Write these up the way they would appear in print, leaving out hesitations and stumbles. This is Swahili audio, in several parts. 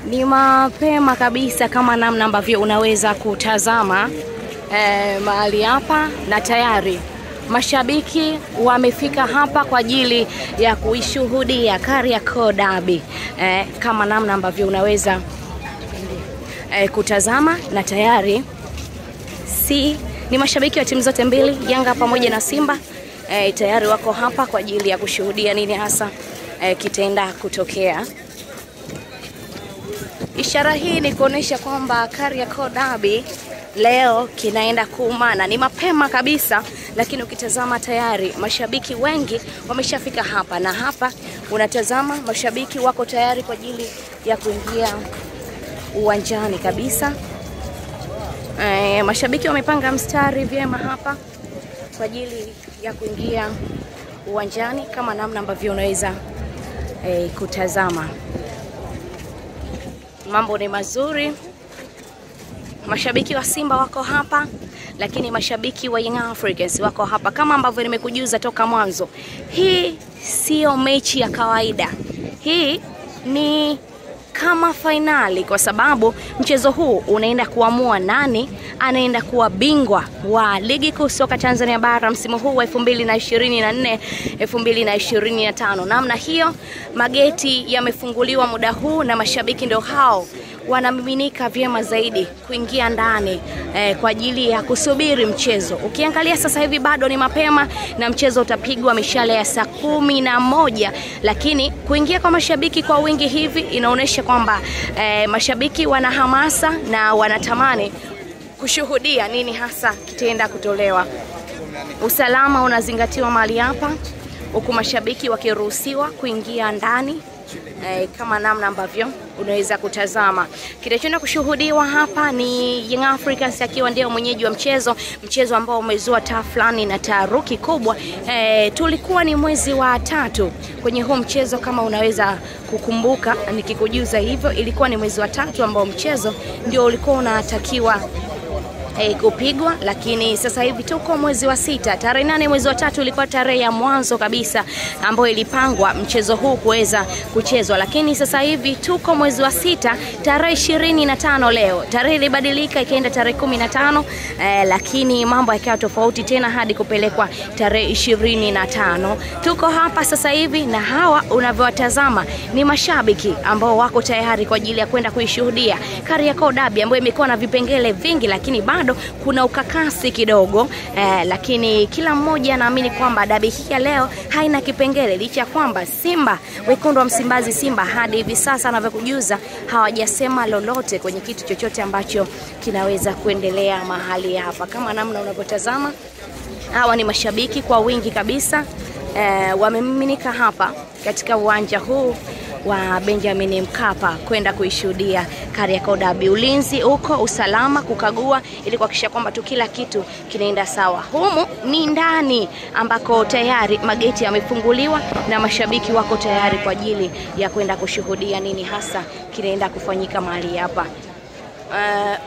Ni mapema kabisa kama namna ambavyo unaweza kutazama mahali hapa, na tayari mashabiki wamefika hapa kwa ajili ya kuishuhudia Kariakoo Derby. Kama namna ambavyo unaweza kutazama, na tayari ni mashabiki wa timu zote mbili, Yanga pamoja na Simba. Tayari wako hapa kwa ajili ya kushuhudia nini hasa kitaenda kutokea. Ishara hii ni kuonesha kwamba Kariakoo Derby leo kinaenda kuumana. Ni mapema kabisa, lakini ukitazama tayari mashabiki wengi wameshafika hapa, na hapa unatazama mashabiki wako tayari kwa ajili ya kuingia uwanjani kabisa. Mashabiki wamepanga mstari vyema hapa kwa ajili ya kuingia uwanjani kama namna ambavyo unaweza kutazama. Mambo ni mazuri. Mashabiki wa Simba wako hapa, lakini mashabiki wa Young Africans wako hapa. Kama ambavyo nimekujuza toka mwanzo, hii sio mechi ya kawaida. Hii ni kama finali, kwa sababu mchezo huu unaenda kuamua nani anaenda kuwa bingwa wa ligi kuu soka Tanzania bara msimu huu wa 2024 2025. Namna hiyo mageti yamefunguliwa muda huu, na mashabiki ndio hao wanamiminika vyema zaidi kuingia ndani kwa ajili ya kusubiri mchezo. Ukiangalia sasa hivi bado ni mapema na mchezo utapigwa mishale ya saa 11, lakini kuingia kwa mashabiki kwa wingi hivi inaonesha kwamba mashabiki wana hamasa na wanatamani kushuhudia nini hasa kitaenda kutolewa. Usalama unazingatiwa mahali hapa, huku mashabiki wakiruhusiwa kuingia ndani kama namna ambavyo unaweza kutazama. Kinachoenda kushuhudiwa hapa ni Young Africans akiwa ndio mwenyeji wa mchezo ambao umezua taflani na taharuki kubwa. Tulikuwa ni mwezi wa 3 kwenye huu mchezo, kama unaweza kukumbuka nikikujuza hivyo, ilikuwa ni mwezi wa 3 ambao mchezo ndio ulikuwa unatakiwa kupigwa, lakini sasa hivi tuko mwezi wa 6. Tarehe 8 mwezi wa 3 ilikuwa tarehe ya mwanzo kabisa ambayo ilipangwa mchezo huu kuweza kuchezwa, lakini sasa hivi tuko mwezi wa 6 tarehe 25 leo. Tarehe ilibadilika ikaenda tarehe 15, lakini mambo yakawa tofauti tena hadi kupelekwa tarehe 25. Tuko hapa sasa hivi, na hawa unavyowatazama ni mashabiki ambao wako tayari kwa ajili ya kwenda kuishuhudia Kariakoo Derby ambayo imekuwa na vipengele vingi, lakini bado kuna ukakasi kidogo, lakini kila mmoja anaamini kwamba derby hii ya leo haina kipengele, licha ya kwamba Simba, wekundu wa Msimbazi Simba, hadi hivi sasa anavyokujuza hawajasema lolote kwenye kitu chochote ambacho kinaweza kuendelea mahali hapa. Kama namna unavyotazama, hawa ni mashabiki kwa wingi kabisa, wamemiminika hapa katika uwanja huu wa Benjamin Mkapa kwenda kuishuhudia Kariakoo Derby. Ulinzi uko, usalama kukagua ili kuhakikisha kwamba tu kila kitu kinaenda sawa. Humu ni ndani ambako tayari mageti yamefunguliwa na mashabiki wako tayari kwa ajili ya kwenda kushuhudia nini hasa kinaenda kufanyika mahali hapa.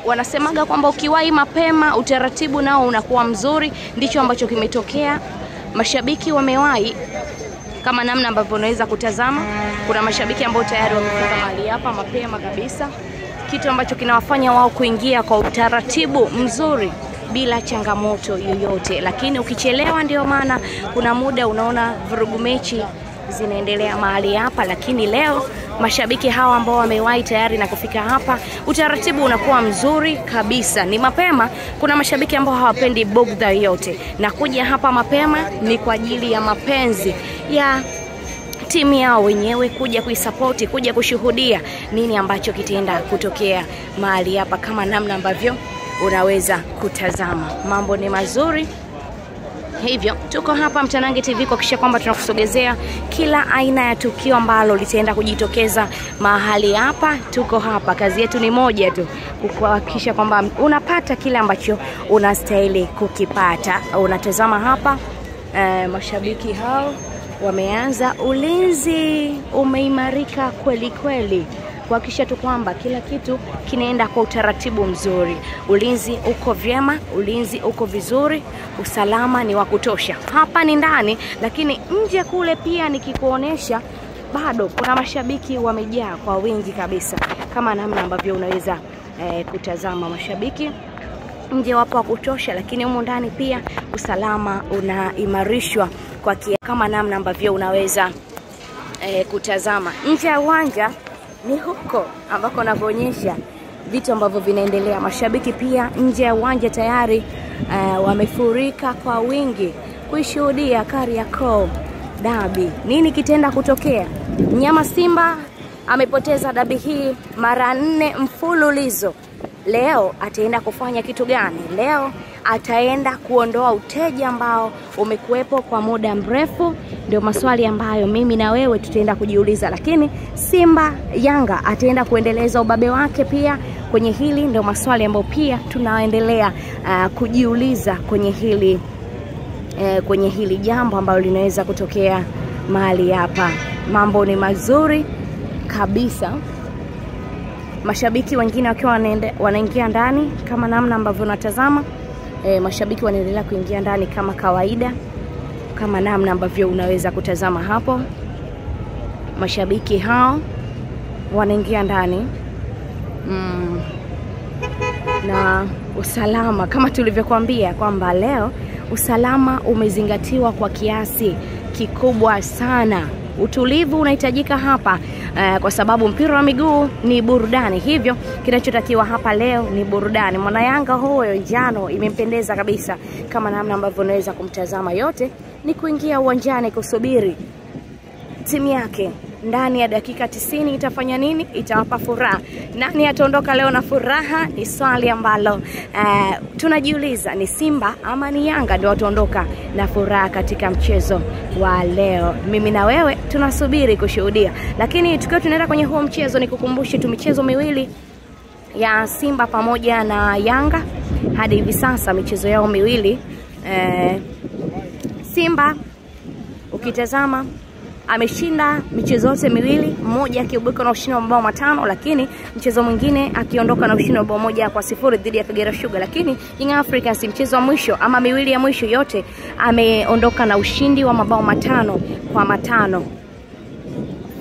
Wanasemaga kwamba ukiwahi mapema utaratibu nao unakuwa mzuri, ndicho ambacho kimetokea. Mashabiki wamewahi kama namna ambavyo unaweza kutazama. Kuna mashabiki ambao tayari wamefika mahali hapa mapema kabisa, kitu ambacho kinawafanya wao kuingia kwa utaratibu mzuri bila changamoto yoyote. Lakini ukichelewa, ndio maana kuna muda unaona vurugu mechi zinaendelea mahali hapa. Lakini leo mashabiki hawa ambao wamewahi tayari na kufika hapa, utaratibu unakuwa mzuri kabisa. Ni mapema. Kuna mashabiki ambao hawapendi bugdha yote, na kuja hapa mapema ni kwa ajili ya mapenzi ya timu yao wenyewe, kuja kuisapoti, kuja kushuhudia nini ambacho kitaenda kutokea mahali hapa. Kama namna ambavyo unaweza kutazama, mambo ni mazuri. Hivyo tuko hapa Mtanange TV kuhakikisha kwamba tunakusogezea kila aina ya tukio ambalo litaenda kujitokeza mahali hapa. Tuko hapa, kazi yetu ni moja tu, kuhakikisha kwamba unapata kile ambacho unastahili kukipata. Unatazama hapa mashabiki hao wameanza. Ulinzi umeimarika kweli kweli kuhakikisha tu kwamba kila kitu kinaenda kwa utaratibu mzuri. Ulinzi uko vyema, ulinzi uko vizuri, usalama ni wa kutosha. Hapa ni ndani, lakini nje kule pia nikikuonesha bado kuna mashabiki wamejaa kwa wingi kabisa, kama namna ambavyo unaweza kutazama. Mashabiki nje wapo wa kutosha, lakini humu ndani pia usalama unaimarishwa kwa kama namna ambavyo unaweza kutazama. Nje ya uwanja ni huko ambako navyoonyesha vitu ambavyo vinaendelea. Mashabiki pia nje ya uwanja tayari wamefurika kwa wingi kuishuhudia Kariakoo Derby. Nini kitenda kutokea? Mnyama Simba amepoteza derby hii mara 4 mfululizo. Leo ataenda kufanya kitu gani? Leo ataenda kuondoa uteja ambao umekuwepo kwa muda mrefu. Ndio maswali ambayo mimi na wewe tutaenda kujiuliza. Lakini Simba Yanga ataenda kuendeleza ubabe wake pia kwenye hili. Ndio maswali ambayo pia tunaendelea kujiuliza kwenye hili jambo ambalo linaweza kutokea mahali hapa. Mambo ni mazuri kabisa. Mashabiki wengine wakiwa wanaingia ndani kama namna ambavyo unatazama. Mashabiki wanaendelea kuingia ndani kama kawaida, kama namna ambavyo unaweza kutazama hapo. Mashabiki hao wanaingia ndani. Na usalama kama tulivyokuambia kwamba leo usalama umezingatiwa kwa kiasi kikubwa sana. Utulivu unahitajika hapa kwa sababu mpira wa miguu ni burudani. Hivyo kinachotakiwa hapa leo ni burudani. Mwana Yanga huyo njano imempendeza kabisa, kama namna ambavyo unaweza kumtazama. Yote ni kuingia uwanjani kusubiri timu yake. Ndani ya dakika 90 itafanya nini? Itawapa furaha. Nani ataondoka leo na furaha? Ni swali ambalo tunajiuliza. Ni Simba ama ni Yanga ndio wataondoka na furaha katika mchezo wa leo? Mimi na wewe tunasubiri kushuhudia. Lakini tukiwa tunaenda kwenye huo mchezo, nikukumbushe tu michezo miwili ya Simba pamoja na Yanga hadi hivi sasa, michezo yao miwili. Simba ukitazama ameshinda michezo yote miwili, mmoja akiibuka na ushindi wa mabao 5, lakini mchezo mwingine akiondoka na ushindi wa mabao 1-0 dhidi ya Kagera Sugar. Lakini Young Africans mchezo wa mwisho ama miwili ya mwisho yote ameondoka na ushindi wa mabao 5-5.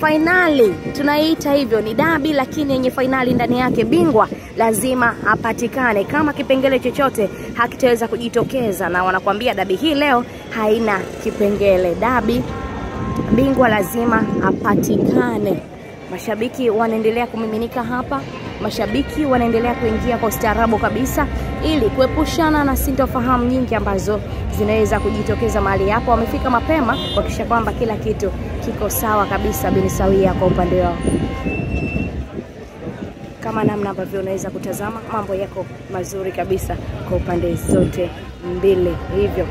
Finali tunaita hivyo, ni derby lakini yenye finali ndani yake. Bingwa lazima apatikane. Kama kipengele chochote hakitaweza kujitokeza, na wanakuambia derby hii leo haina kipengele. Derby bingwa lazima apatikane. Mashabiki wanaendelea kumiminika hapa. Mashabiki wanaendelea kuingia kwa ustaarabu kabisa ili kuepushana na sintofahamu nyingi ambazo zinaweza kujitokeza mahali hapo. Wamefika mapema kuhakikisha kwamba kila kitu kiko sawa kabisa, bin sawia kwa upande wao. Kama namna ambavyo unaweza kutazama, mambo yako mazuri kabisa kwa upande zote mbili. Hivyo